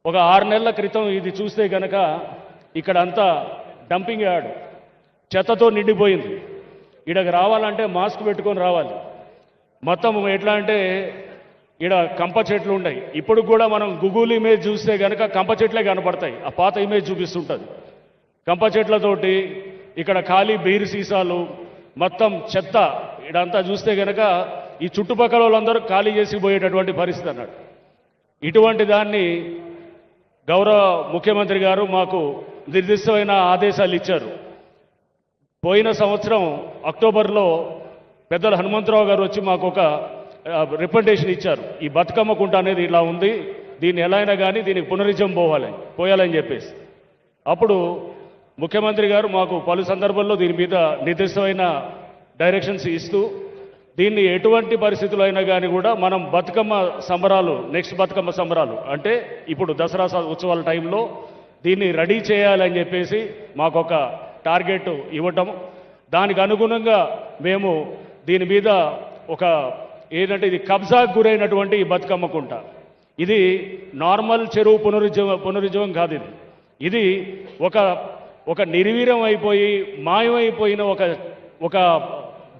ఒక 6 నెలల క్రితం ఇది చూస్తే గనక ఇక్కడ అంతా డంపింగ్ యార్డ్ చెత్తతో నిండిపోయింది. ఇక్కడికి రావాలంటే మాస్క్ పెట్టుకొని రావాలి. మొత్తం ఎట్లా అంటే ఇక్కడ కంప చెట్లు ఉన్నాయి. ఇప్పుడు కూడా మనం గూగుల్ ఇమేజ్ చూస్తే కనుక కంప చెట్లే కనపడతాయి. ఆ పాత ఇమేజ్ చూపిస్తుంటుంది. కంప చెట్లతోటి ఇక్కడ ఖాళీ బీర్ సీసాలు మొత్తం చెత్త ఇదంతా చూస్తే కనుక ఈ చుట్టుపక్కల వాళ్ళందరూ ఖాళీ చేసి పోయేటటువంటి పరిస్థితి అన్నాడు. ఇటువంటి దాన్ని గౌరవ ముఖ్యమంత్రి గారు మాకు నిర్దిష్టమైన ఆదేశాలు ఇచ్చారు. పోయిన సంవత్సరం అక్టోబర్లో పెద్దల హనుమంతరావు గారు వచ్చి మాకు ఒక రిప్రజెంటేషన్ ఇచ్చారు. ఈ బతుకమ్మ కుంట అనేది ఇలా ఉంది, దీన్ని ఎలా అయినా కానీ దీనికి పునరుజ్జీవం పోయాలని చెప్పేసి. అప్పుడు ముఖ్యమంత్రి గారు మాకు పలు సందర్భాల్లో దీని మీద నిర్దిష్టమైన డైరెక్షన్స్ ఇస్తూ దీన్ని ఎటువంటి పరిస్థితులు అయినా కానీ కూడా మనం బతుకమ్మ సంబరాలు నెక్స్ట్ బతుకమ్మ సంబరాలు అంటే ఇప్పుడు దసరా ఉత్సవాల టైంలో దీన్ని రెడీ చేయాలని చెప్పేసి మాకు ఒక టార్గెట్ ఇవ్వటం, దానికి అనుగుణంగా మేము దీని మీద ఒక ఏంటంటే ఇది కబ్జాకు గురైనటువంటి ఈ బతుకమ్మ కుంట, ఇది నార్మల్ చెరువు పునరుజ్జీవం కాదు. ఇది ఒక నిర్వీర్యం అయిపోయి మాయమైపోయిన ఒక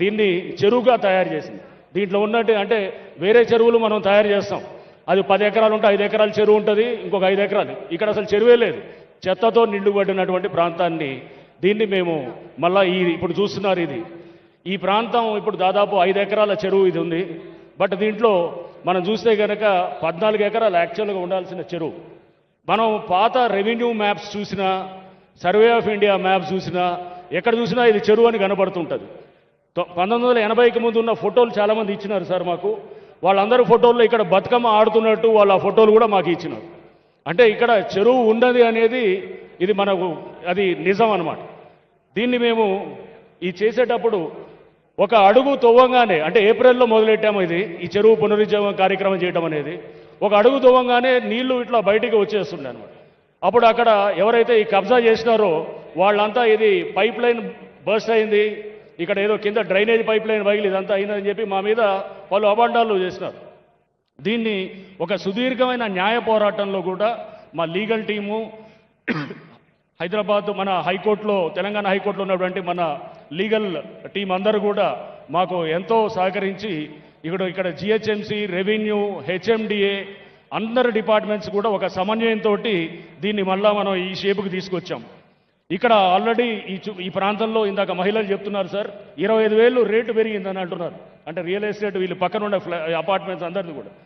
దీన్ని చెరువుగా తయారు చేసింది. దీంట్లో ఉన్నట్టు అంటే వేరే చెరువులు మనం తయారు చేస్తాం, అది 10 ఎకరాలు ఉంటే 5 ఎకరాల చెరువు ఉంటుంది, ఇంకొక 5 ఎకరాలు. ఇక్కడ అసలు చెరువే లేదు, చెత్తతో నిండుబడినటువంటి ప్రాంతాన్ని దీన్ని మేము మళ్ళీ ఇప్పుడు చూస్తున్నారు. ఈ ప్రాంతం ఇప్పుడు దాదాపు 5 ఎకరాల చెరువు ఇది ఉంది. బట్ దీంట్లో మనం చూస్తే కనుక 14 ఎకరాలు యాక్చువల్గా ఉండాల్సిన చెరువు. మనం పాత రెవెన్యూ మ్యాప్స్ చూసినా, సర్వే ఆఫ్ ఇండియా మ్యాప్స్ చూసినా, ఎక్కడ చూసినా ఇది చెరువు అని కనబడుతుంటుంది. 1980కి ముందు ఉన్న ఫోటోలు చాలామంది ఇచ్చినారు సార్ మాకు. వాళ్ళందరూ ఫోటోల్లో ఇక్కడ బతుకమ్మ ఆడుతున్నట్టు వాళ్ళ ఫోటోలు కూడా మాకు ఇచ్చినారు. అంటే ఇక్కడ చెరువు ఉన్నది అనేది ఇది మనకు అది నిజం అన్నమాట. దీన్ని మేము ఈ చేసేటప్పుడు ఒక అడుగు తవ్వంగానే అంటే ఏప్రిల్లో మొదలెట్టాము ఈ చెరువు పునరుజ్జీవం కార్యక్రమం చేయడం అనేది. ఒక అడుగు తవ్వంగానే నీళ్లు ఇట్లా బయటికి వచ్చేస్తుండే అనమాట. అప్పుడు అక్కడ ఎవరైతే ఈ కబ్జా చేసినారో వాళ్ళంతా ఇది పైప్ లైన్ బర్స్ట్ అయింది, ఇక్కడ ఏదో కింద డ్రైనేజ్ పైప్ లైన్ పగిలి ఇదంతా అయిందని చెప్పి మా మీద పలు అబాండాలు చేసినారు. దీన్ని ఒక సుదీర్ఘమైన న్యాయ పోరాటంలో కూడా మా లీగల్ టీము హైదరాబాద్ మన హైకోర్టులో తెలంగాణ హైకోర్టులో ఉన్నటువంటి మన లీగల్ టీం అందరూ కూడా మాకు ఎంతో సహకరించి ఇక్కడ జిహెచ్ఎంసీ, రెవెన్యూ, హెచ్ఎండిఏ అందరు డిపార్ట్మెంట్స్ కూడా ఒక సమన్వయంతో దీన్ని మళ్ళా మనం ఈ షేపుకి తీసుకొచ్చాం. ఇక్కడ ఆల్రెడీ ఈ ప్రాంతంలో ఇందాక మహిళలు చెప్తున్నారు సార్, 25,000 రేటు పెరిగిందని అంటున్నారు. అంటే రియల్ ఎస్టేట్ వీళ్ళు పక్కన ఉండే అపార్ట్మెంట్స్ అందరిది కూడా